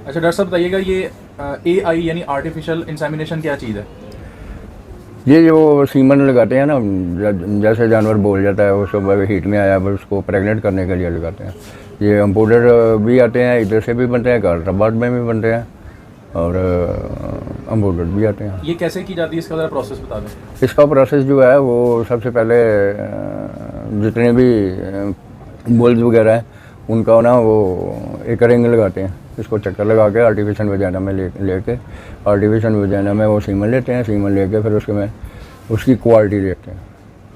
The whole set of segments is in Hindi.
अच्छा डॉक्टर साहब बताइएगा, ये AI यानी आर्टिफिशियल इंसेमिनेशन क्या चीज़ है? ये जो सीमन लगाते हैं ना, जैसे जानवर बोल जाता है वो सब हीट में आया, बस उसको प्रेग्नेंट करने के लिए लगाते हैं। ये अम्पोडेड भी आते हैं, इधर से भी बनते हैं, काराबाद में भी बनते हैं, और अम्पोडेड भी आते हैं। ये कैसे की जाती है, इसका ज़रा प्रोसेस बता दें। इसका प्रोसेस जो है वो सबसे पहले जितने भी बुल्स वगैरह हैं उनका ना वो एक रिंग लगाते हैं, इसको चक्कर लगा के आर्टिफिशियल वजाना में लेके आर्टिफिशियल वजाना में वो सीमन लेते हैं। सीमन लेके फिर उसके में उसकी क्वालिटी देखते हैं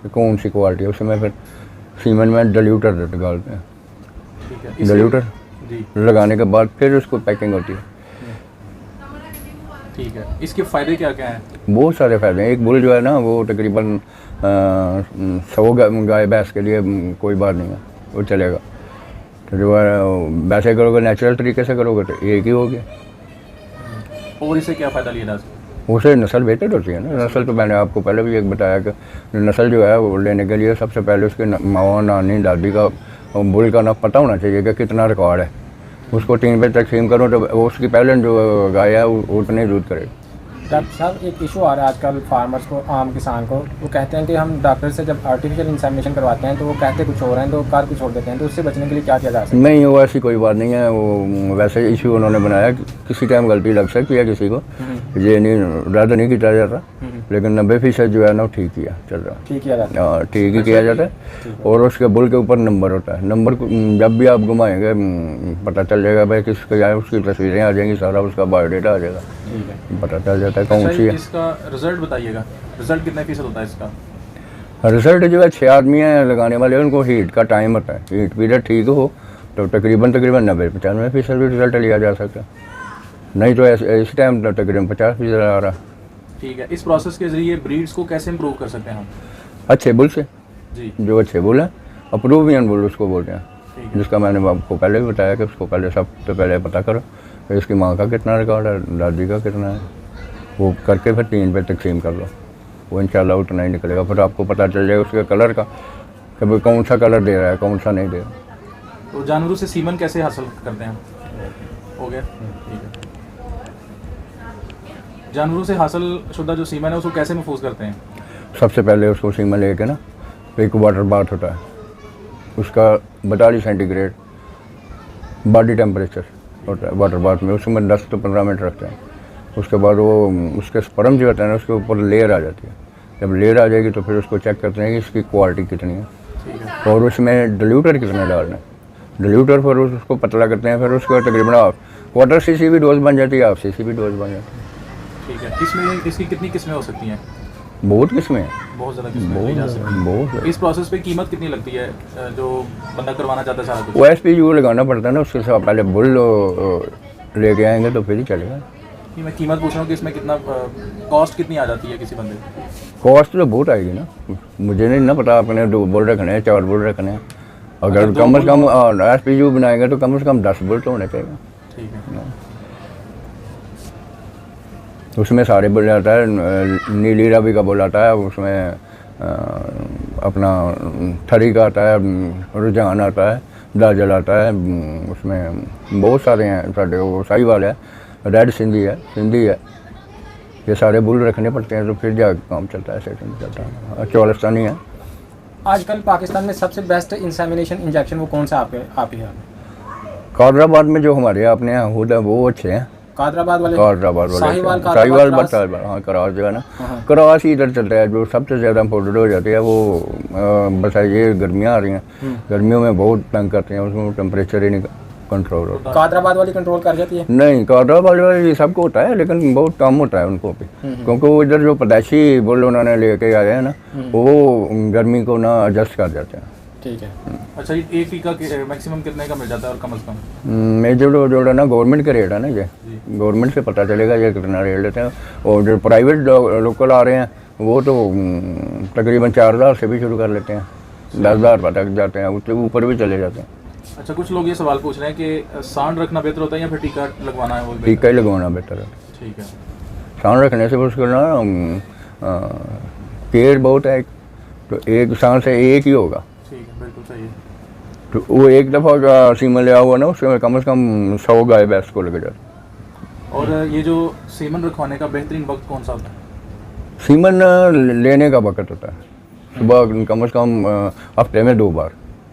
कि कौन सी क्वालिटी है, उसमें फिर सीमन में डाइल्यूटर डालते हैं। ठीक है, डाइल्यूटर जी लगाने के बाद फिर उसको पैकिंग होती है। ठीक है, इसके फ़ायदे क्या क्या हैं? बहुत सारे फ़ायदे हैं। एक बुल जो है ना वो तकरीबन 100 गाय भैंस के लिए कोई बात नहीं है, वो चलेगा। तो जो है वैसे करोगे, नेचुरल तरीके से करोगे तो एक ही हो गया। और इससे क्या फ़ायदा लिया जा सकता उससे नस्ल बेहतर होती है ना। नस्ल तो मैंने आपको पहले भी एक बताया कि नस्ल जो है वो लेने के लिए सबसे पहले उसके माँ, नानी, दादी का बुल का ना पता होना चाहिए कि कितना रिकॉर्ड है। उसको 3 बजे तकसीम करो तो उसकी पहले जो गाय है वो उतने दूध करेगी। डॉक्टर साहब एक इशू आ रहा है आजकल फार्मर्स को, आम किसान को, वो कहते हैं कि हम डॉक्टर से जब आर्टिफिशियल इंसेमिनेशन करवाते हैं तो वो कहते कुछ और हैं तो कार कुछ और देते हैं, तो उससे बचने के लिए क्या किया जा सकता है? नहीं, वो ऐसी कोई बात नहीं है। वो वैसे इशू उन्होंने बनाया कि किसी टाइम गलती लग सकती है किसी को, ये नहीं रद्द नहीं किया जाता, लेकिन 90% जो है ना ठीक किया चल रहा है। ठीक किया जाता है। हाँ, ठीक ही किया जाता है। और उसके बुल के ऊपर नंबर होता है। नंबर जब भी आप घुमाएंगे पता चल जाएगा भाई किसका है, उसकी तस्वीरें आ जाएंगी, सारा उसका बायोडाटा आ जाएगा, ठीक है। पता चल जाता है कौन सी है। इसका रिजल्ट बताइएगा, रिजल्ट कितने फीसद होता है इसका? रिजल्ट जो है 6 आदमी हैं लगाने वाले, उनको हीट का टाइम होता है। हीट पीरियड ठीक हो तो तकरीबन 90-95% भी रिजल्ट लिया जा सकता है। नहीं तो इस टाइम तो तकरीबन 50% आ रहा। ठीक है, इस प्रोसेस के ज़रिए ब्रीड्स को कैसे इम्प्रूव कर सकते हैं हम? अच्छे बुल से, जी जो अच्छे बुल हैं, अप्रूवियन बुल उसको बोलते हैं, ठीक है। जिसका मैंने आपको पहले भी बताया कि उसको पहले सबसे पहले पता करो कि इसकी माँ का कितना रिकॉर्ड है, दादी का कितना है, वो करके फिर 3 पे तकसीम कर लो, वो इंशाल्लाह उतना ही निकलेगा। फिर आपको पता चल जाएगा उसके कलर का कि भाई कौन सा कलर दे रहा है, कौन सा नहीं दे रहा। तो जानवरों से सीमन कैसे हासिल करते हैं? हो गया, ठीक है। जानवरों से हासिल शुदा जो सीमन है उसको कैसे महफूज करते हैं? सबसे पहले उसको सीमा लेके ना एक वाटर बाथ होता है, उसका 42 सेंटीग्रेड बॉडी टेम्परेचर होता है वाटर बाथ में, उसमें 10 से 15 मिनट रखते हैं। उसके बाद वो उसके स्पर्म जो होता है ना उसके ऊपर लेयर आ जाती है। जब लेयर आ जाएगी तो फिर उसको चेक करते हैं कि इसकी क्वालिटी कितनी है, ठीक है। और उसमें डाइल्यूटर कितना डालना है। डाइल्यूटर फिर उसको पतला करते हैं, फिर उसको तकरीबन क्वार्टर सीसी भी डोज बन जाती है, हाफ सीसी भी डोज बन जाती है। ठीक है, इसमें इसकी कितनी किस्में हो सकती हैं? बहुत किस्में हैं, बहुत ज़्यादा किस्में ली जा सकती हैं। बहुत। इस प्रोसेस पे कीमत कितनी लगती है जो बंदा करवाना चाहता है सारा कुछ? वो SPU लगाना पड़ता है ना, उसके साथ पहले बुल लेके आएंगे तो फिर ही चलेगा। कि मैं कीमत पूछ रहा हूँ कि इसमें कितना कॉस्ट कितनी आ जाती है किसी बंदे की? कॉस्ट तो बहुत आएगी ना, मुझे नहीं ना पता। आपने 2 बुल रखने हैं, 4 बुल रखने हैं, अगर कम से कम SPU बनाएंगे तो कम से कम 10 बुल तो होने चाहिए। ठीक है। उसमें सारे बुल आता है, नीली रावी का बुल आता है, उसमें अपना थरी का आता है, रुझान आता है, दाजल आता है, उसमें बहुत सारे हैं। साढ़े वो साहिवाल है, रेड सिंधी है, ये सारे बुल रखने पड़ते हैं तो फिर जाकर काम चलता है, सेशन चलता है। चौलिस्तानी है। आजकल पाकिस्तान में सबसे बेस्ट इंसेमिनेशन इंजेक्शन वो कौन सा आप ही है? कादराबाद में जो हमारे अपने यहाँ होता है वो अच्छे हैं। कादराबाद वाले साहिवाल बता, हाँ करास जो है ना, करास ही इधर चलता है जो सबसे ज़्यादा इम्पोर्टेड हो जाती है। वो बस ये गर्मियाँ आ रही हैं, गर्मियों में बहुत तंग करते हैं, उसमें टेम्परेचर ही नहीं कंट्रोल होता। कादराबाद वाली कंट्रोल कर जाती है? नहीं, कादराबाद वाली ये सबको होता है लेकिन बहुत कम होता है उनको भी, क्योंकि वो इधर जो पैदाइशी बुल उन्होंने लेके आए हैं ना वो गर्मी को ना एडजस्ट कर जाते हैं। ठीक है। अच्छा, ये एक फीका मैक्सिमम कितने का मिल जाता है और कम से कम? मेजर जो है ना गवर्नमेंट का रेट है ना, ये गवर्नमेंट से पता चलेगा ये कितना रेट लेते हैं। और जो प्राइवेट लोकल आ रहे हैं वो तो तकरीबन 4000 से भी शुरू कर लेते हैं, 10,000 रुपये तक जाते हैं, उससे ऊपर भी चले जाते हैं। अच्छा, कुछ लोग ये सवाल पूछ रहे हैं कि सांड रखना बेहतर होता है या फिर टीका लगवाना है? वो टीका ही लगवाना बेहतर है। ठीक है। सांड रखने से उसको ना केयर बहुत है, तो एक सांड से एक ही होगा। ठीक है, बिल्कुल सही है। तो वो एक दफ़ा का सीमन लिया हुआ ना उसमें कम से कम 100 गाय भैंस को लग जाता है। और ये जो सीमन रखवाने का बेहतरीन वक्त कौन सा होता है? सीमन लेने का वक्त होता है सुबह, कम से कम हफ्ते में 2 बार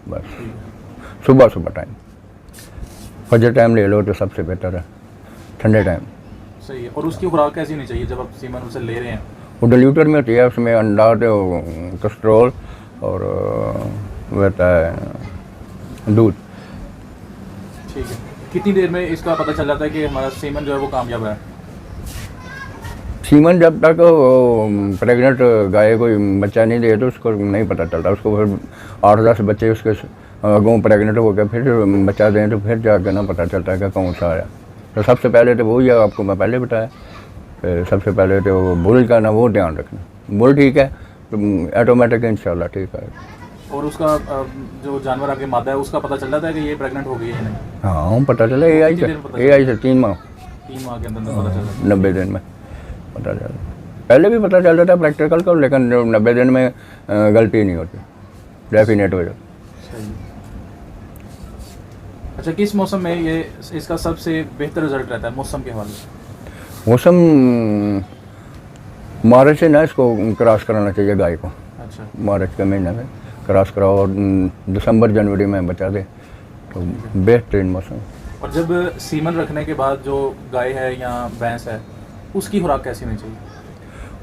बस। सुबह टाइम, फजर टाइम ले लो तो सबसे बेहतर है, ठंडे टाइम। सही है। और उसकी खुराक कैसी होनी चाहिए जब आप सीमन उसे ले रहे हैं? वो डिल्यूटर में होती है, उसमें अंडा तो कोलेस्ट्रॉल और वो रहता है दूध। ठीक है। कितनी देर में इसका पता चल जाता है कि हमारा सीमन जो है वो कामयाब है? सीमन जब तक प्रेग्नेंट गाय कोई बच्चा नहीं दे तो उसको नहीं पता चलता। उसको फिर 8-10 बच्चे उसके अगों प्रेग्नेंट हो गए फिर बच्चा दें तो फिर जाकर ना पता चलता है कि कौन सा आया। तो सबसे पहले तो वही है, आपको मैं पहले बताया। फिर सबसे पहले तो बुल का ना वो ध्यान रखना, बुल ठीक है तो ऑटोमेटिक इंशाल्लाह ठीक है। और उसका जो जानवर आपके मादा है उसका पता चल जाता है कि ये प्रेग्नेंट हो गई है या नहीं? हाँ पता चला AI से 3 माह 3 माह के अंदर पता चल जाता है। 90 दिन में पता चला। पहले भी पता चल जाता है प्रैक्टिकल को, लेकिन 90 दिन में गलती नहीं होती, डेफिनेट हो जाती। सही। अच्छा, किस मौसम में ये इसका सबसे बेहतर रिजल्ट रहता है मौसम के हवाले से? मौसम मार्च से ना इसको क्रॉस कराना चाहिए गाय को। अच्छा। मार्च के महीने में क्रॉस कराओ और दिसंबर जनवरी में बचा दे तो बेहतरीन मौसम। और जब सीमन रखने के बाद जो गाय है या भैंस है उसकी खुराक कैसी होनी चाहिए?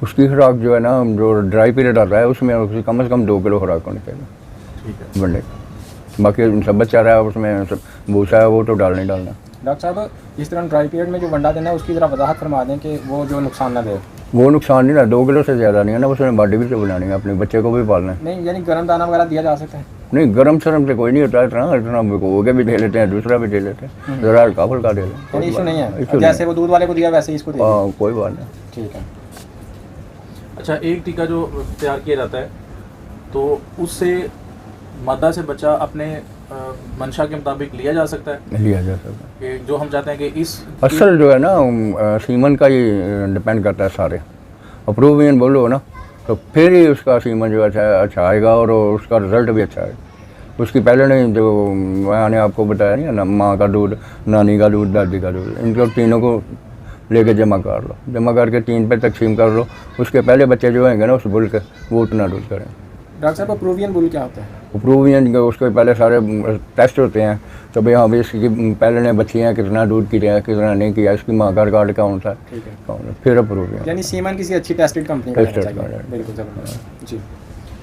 उसकी खुराक जो है ना, जो ड्राई पीरियड आता है उसमें उसकी कम से कम 2 किलो खुराक होनी चाहिए। ठीक है। वनडे बाकी सब बच्चा रहा है उसमें भूसा है वो तो डालना ही डालना। डॉक्टर साहब, इस तरह ड्राई पीरियड में जो वंडा देना है उसकी ज़रा वजाहत फरमा दें कि वो जो नुकसान ना दे। वो नुकसान नहीं ना, 2 किलो से ज़्यादा नहीं है ना, उसमें बॉडी भी तो बनानी है, अपने बच्चे को भी पालना है। नहीं, यानी गर्म दाना वगैरह दिया जा सकता है? नहीं, गर्म शर्म से कोई नहीं होता, इतना भिगो के भी दे लेते हैं, दूसरा भी दे लेते हैं, ज़रा हल्का फुल्का दे लेते यानी इशू नहीं है, issue जैसे वो दूध वाले को दिया वैसे ही इसको दे हाँ कोई बात नहीं। ठीक है। अच्छा, एक टीका जो तैयार किया जाता है तो उससे मादा से बच्चा अपने मंशा के मुताबिक लिया जा सकता है? लिया जा सकता है कि जो हम चाहते हैं कि इस असल जो है ना सीमन का ही डिपेंड करता है सारे। अप्रूवियन बोलो ना तो फिर ही उसका सीमन जो अच्छा आएगा और उसका रिजल्ट भी अच्छा आएगा। उसकी पहले नहीं, जो मैंने आपको बताया नहीं ना, माँ का दूध, नानी का दूध, दादी का दूध, इनको तीनों को लेके जमा कर लो, जमा करके 3 पे तकसीम कर लो। उसके पहले बच्चे जो होंगे ना उस बुल के वो उतना दूध करें। डॉक्टर साहब, अप्रूवियन बुल क्या होता है? अप्रूवियन उसके पहले सारे टेस्ट होते हैं तो भाई हाँ भाई इसकी पहले ने बच्चियाँ कितना दूध की है कितना नहीं किया, इसकी माँ का रिकॉर्ड कौन सा ठीक है। कौन है, फिर अप्रूवियन। यानी सीमन किसी अच्छी टेस्टेड कंपनी का Tested होना चाहिए। का। बिल्कुल जबरदस्त जी।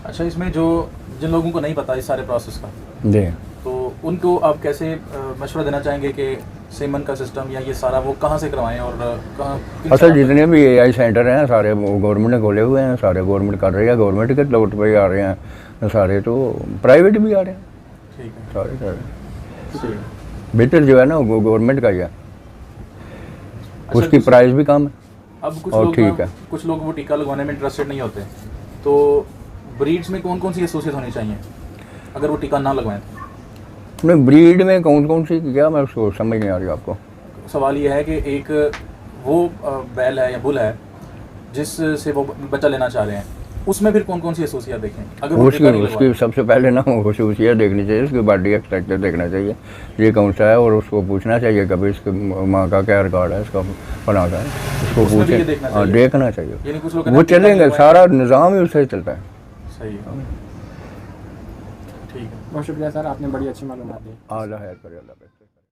अच्छा, इसमें जो जिन लोगों को नहीं पता इस सारे प्रोसेस का जी तो उनको आप कैसे मशवरा देना चाहेंगे कि सीमन का सिस्टम या ये सारा वो कहाँ से करवाएं और कहाँ? असल जितने भी AI सेंटर हैं सारे वो गवर्नमेंट ने खोले हुए हैं, सारे गवर्नमेंट कर रही है, गवर्नमेंट के तौर पर आ रहे हैं सारे, तो प्राइवेट भी आ रहे हैं ठीक है। सारे। ठीक है। बेटर जो है ना वो गवर्नमेंट का ही है, अच्छा, उसकी प्राइस भी कम है। अब कुछ और लोग ठीक है। कुछ लोग वो टीका लगवाने में इंटरेस्टेड नहीं होते, तो ब्रीड्स में कौन कौन सी एसोसिएट होनी चाहिए अगर वो टीका ना लगवाएं तो? नहीं, ब्रीड में कौन कौन सी क्या, मैं उसको समझ नहीं आ रही आपको। सवाल ये है कि एक वो बैल है या बुल है जिससे वो बच्चा लेना चाह रहे हैं, उसमें फिर कौन कौन सी एसोसिएट देखें अगर वो टीका नहीं उसकी लगवाएं? सबसे पहले ना खुशियाँ देखनी चाहिए, उसकी बॉडी एक्सट्रैक्टर देखना चाहिए ये कौन सा है, और उसको पूछना चाहिए कभी इसके माँ का क्या रिकॉर्ड है, इसका बना का है, उसको उसमें भी ये पूछे। देखना हाँ चाहिए। देखना चाहिए, यानी कुछ लोग वो कहते हैं टीका चलेंगे, लगवाएं। सारा निज़ाम ही उससे चलता है। सही है। ठीक है। बहुत शुक्रिया सर, आपने बड़ी अच्छी मालूमात दी। आला है करे अल्लाह पे।